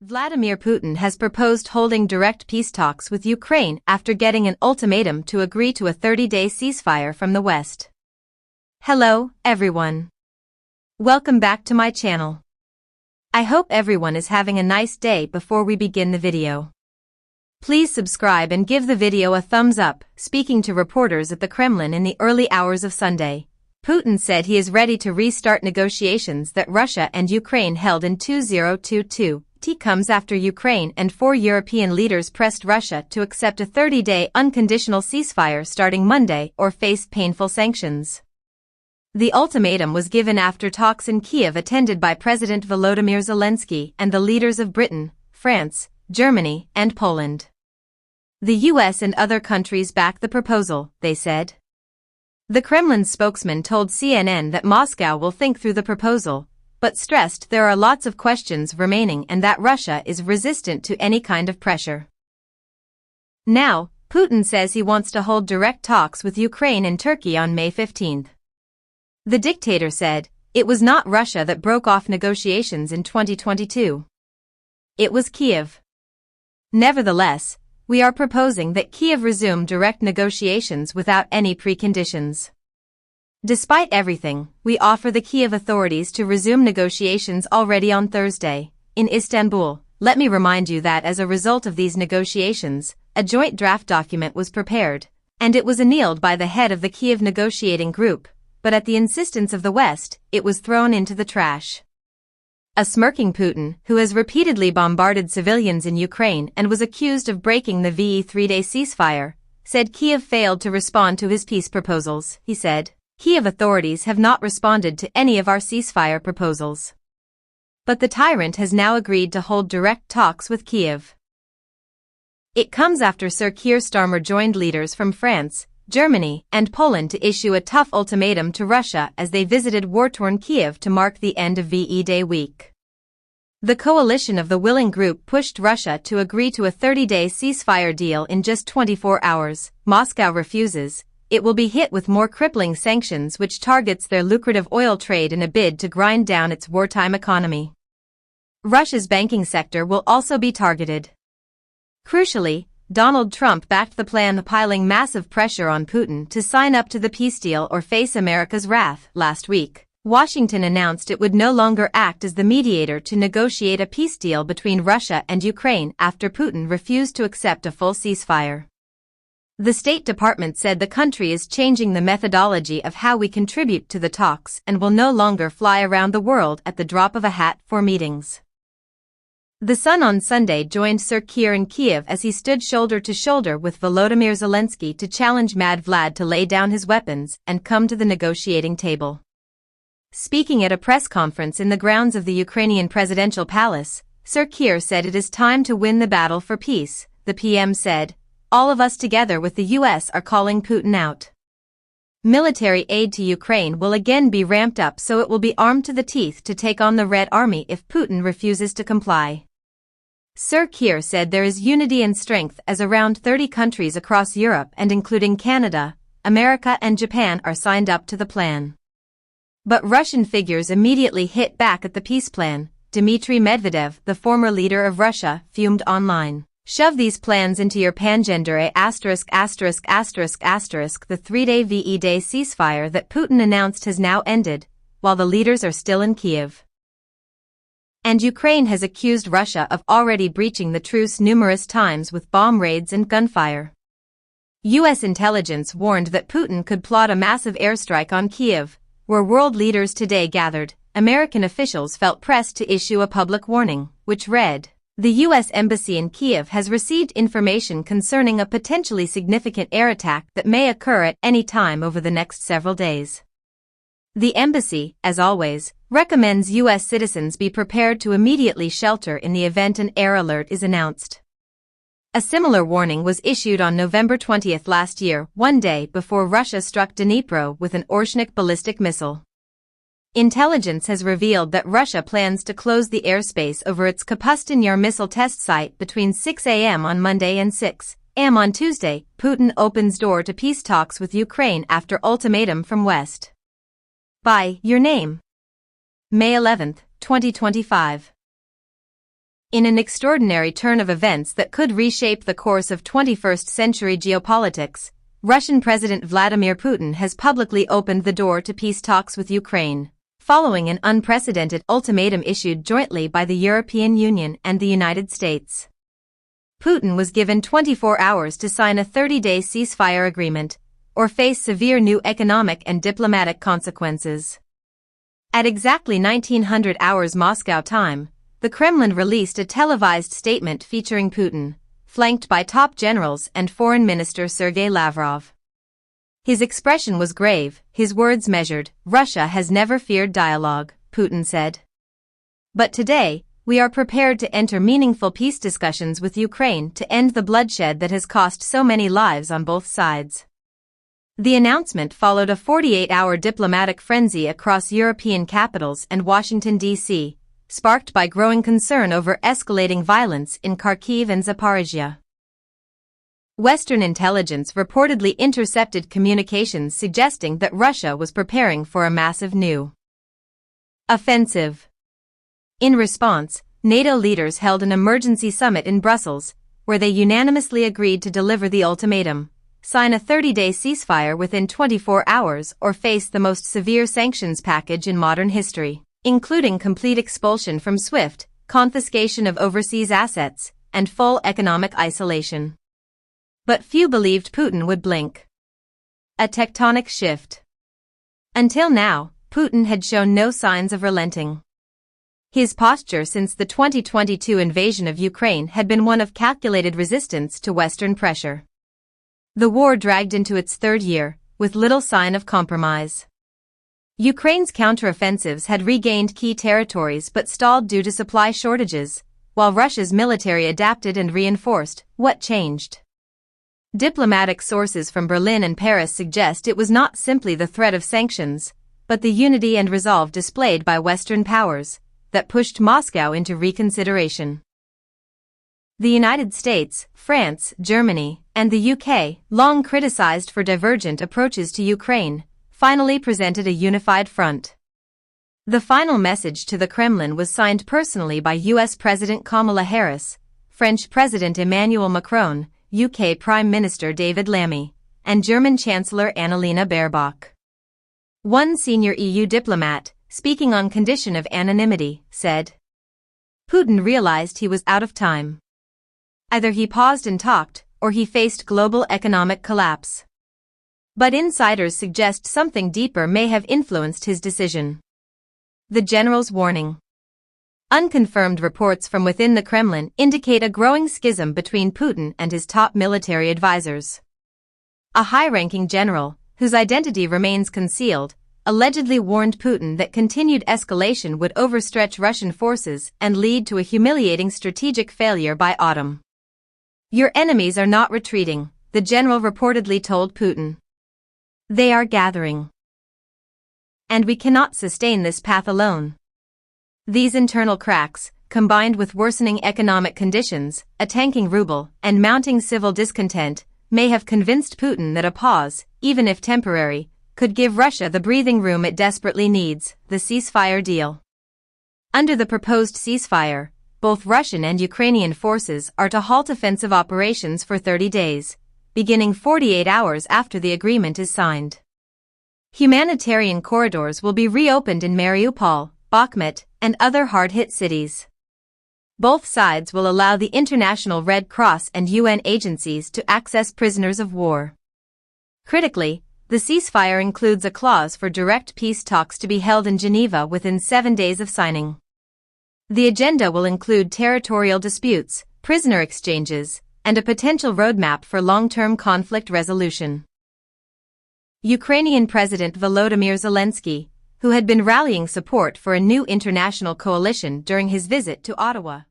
Vladimir Putin has proposed holding direct peace talks with Ukraine after getting an ultimatum to agree to a 30-day ceasefire from the West. Hello, everyone. Welcome back to my channel. I hope everyone is having a nice day. Before we begin the video, please subscribe and give the video a thumbs up. Speaking to reporters at the Kremlin in the early hours of Sunday, Putin said he is ready to restart negotiations that Russia and Ukraine held in 2022. It comes after Ukraine and 4 European leaders pressed Russia to accept a 30-day unconditional ceasefire starting Monday or face painful sanctions. The ultimatum was given after talks in Kiev attended by President Volodymyr Zelensky and the leaders of Britain, France, Germany, and Poland. The US and other countries back the proposal, they said. The Kremlin spokesman told CNN that Moscow will think through the proposal, but stressed there are lots of questions remaining and that Russia is resistant to any kind of pressure. Now, Putin says he wants to hold direct talks with Ukraine and Turkey on May 15. The dictator said, "It was not Russia that broke off negotiations in 2022. It was Kiev. Nevertheless, we are proposing that Kiev resume direct negotiations without any preconditions. Despite everything, we offer the Kiev authorities to resume negotiations already on Thursday, in Istanbul. Let me remind you that as a result of these negotiations, a joint draft document was prepared, and it was annealed by the head of the Kiev negotiating group, but at the insistence of the West, it was thrown into the trash." A smirking Putin, who has repeatedly bombarded civilians in Ukraine and was accused of breaking the VE 3-day ceasefire, said Kiev failed to respond to his peace proposals. He said, "Kiev authorities have not responded to any of our ceasefire proposals. But the tyrant has now agreed to hold direct talks with Kiev." It comes after Sir Keir Starmer joined leaders from France, Germany, and Poland to issue a tough ultimatum to Russia as they visited war-torn Kiev to mark the end of VE Day week. The coalition of the willing group pushed Russia to agree to a 30-day ceasefire deal in just 24 hours. Moscow refuses. It will be hit with more crippling sanctions which targets their lucrative oil trade in a bid to grind down its wartime economy. Russia's banking sector will also be targeted. Crucially, Donald Trump backed the plan, piling massive pressure on Putin to sign up to the peace deal or face America's wrath. Last week, Washington announced it would no longer act as the mediator to negotiate a peace deal between Russia and Ukraine after Putin refused to accept a full ceasefire. The State Department said the country is changing the methodology of how we contribute to the talks and will no longer fly around the world at the drop of a hat for meetings. The Sun on Sunday joined Sir Keir in Kiev as he stood shoulder to shoulder with Volodymyr Zelensky to challenge Mad Vlad to lay down his weapons and come to the negotiating table. Speaking at a press conference in the grounds of the Ukrainian presidential palace, Sir Keir said it is time to win the battle for peace. The PM said, "All of us together with the US are calling Putin out. Military aid to Ukraine will again be ramped up so it will be armed to the teeth to take on the Red Army if Putin refuses to comply." Sir Keir said there is unity and strength as around 30 countries across Europe and including Canada, America and Japan are signed up to the plan. But Russian figures immediately hit back at the peace plan. Dmitry Medvedev, the former leader of Russia, fumed online. "Shove these plans into your pangendere *********. The 3-day VE Day ceasefire that Putin announced has now ended, while the leaders are still in Kiev. And Ukraine has accused Russia of already breaching the truce numerous times with bomb raids and gunfire. US intelligence warned that Putin could plot a massive airstrike on Kiev, where world leaders today gathered. American officials felt pressed to issue a public warning, which read, "The U.S. Embassy in Kiev has received information concerning a potentially significant air attack that may occur at any time over the next several days. The embassy, as always, recommends U.S. citizens be prepared to immediately shelter in the event an air alert is announced." A similar warning was issued on November 20 last year, one day before Russia struck Dnipro with an Orshnik ballistic missile. Intelligence has revealed that Russia plans to close the airspace over its Kapustin Yar missile test site between 6 a.m. on Monday and 6 a.m. on Tuesday. Putin opens door to peace talks with Ukraine after ultimatum from West. By your name. May 11, 2025. In an extraordinary turn of events that could reshape the course of 21st century geopolitics, Russian President Vladimir Putin has publicly opened the door to peace talks with Ukraine, following an unprecedented ultimatum issued jointly by the European Union and the United States. Putin was given 24 hours to sign a 30-day ceasefire agreement, or face severe new economic and diplomatic consequences. At exactly 1900 hours Moscow time, the Kremlin released a televised statement featuring Putin, flanked by top generals and Foreign Minister Sergei Lavrov. His expression was grave, his words measured. "Russia has never feared dialogue," Putin said. "But today, we are prepared to enter meaningful peace discussions with Ukraine to end the bloodshed that has cost so many lives on both sides." The announcement followed a 48-hour diplomatic frenzy across European capitals and Washington, D.C., sparked by growing concern over escalating violence in Kharkiv and Zaporizhia. Western intelligence reportedly intercepted communications suggesting that Russia was preparing for a massive new offensive. In response, NATO leaders held an emergency summit in Brussels, where they unanimously agreed to deliver the ultimatum: sign a 30-day ceasefire within 24 hours or face the most severe sanctions package in modern history, including complete expulsion from SWIFT, confiscation of overseas assets, and full economic isolation. But few believed Putin would blink. A tectonic shift. Until now, Putin had shown no signs of relenting. His posture since the 2022 invasion of Ukraine had been one of calculated resistance to Western pressure. The war dragged into its third year, with little sign of compromise. Ukraine's counteroffensives had regained key territories but stalled due to supply shortages, while Russia's military adapted and reinforced. What changed? Diplomatic sources from Berlin and Paris suggest it was not simply the threat of sanctions, but the unity and resolve displayed by Western powers that pushed Moscow into reconsideration. The United States, France, Germany, and the UK, long criticized for divergent approaches to Ukraine, finally presented a unified front. The final message to the Kremlin was signed personally by U.S. President Kamala Harris, French President Emmanuel Macron, UK Prime Minister David Lammy, and German Chancellor Annalena Baerbock. One senior EU diplomat, speaking on condition of anonymity, said, "Putin realized he was out of time. Either he paused and talked, or he faced global economic collapse." But insiders suggest something deeper may have influenced his decision. The general's warning. Unconfirmed reports from within the Kremlin indicate a growing schism between Putin and his top military advisors. A high-ranking general, whose identity remains concealed, allegedly warned Putin that continued escalation would overstretch Russian forces and lead to a humiliating strategic failure by autumn. "Your enemies are not retreating," the general reportedly told Putin. "They are gathering. And we cannot sustain this path alone." These internal cracks, combined with worsening economic conditions, a tanking ruble, and mounting civil discontent, may have convinced Putin that a pause, even if temporary, could give Russia the breathing room it desperately needs: the ceasefire deal. Under the proposed ceasefire, both Russian and Ukrainian forces are to halt offensive operations for 30 days, beginning 48 hours after the agreement is signed. Humanitarian corridors will be reopened in Mariupol, Bakhmut, and other hard-hit cities. Both sides will allow the International Red Cross and UN agencies to access prisoners of war. Critically, the ceasefire includes a clause for direct peace talks to be held in Geneva within 7 days of signing. The agenda will include territorial disputes, prisoner exchanges, and a potential roadmap for long-term conflict resolution. Ukrainian President Volodymyr Zelensky, who had been rallying support for a new international coalition during his visit to Ottawa,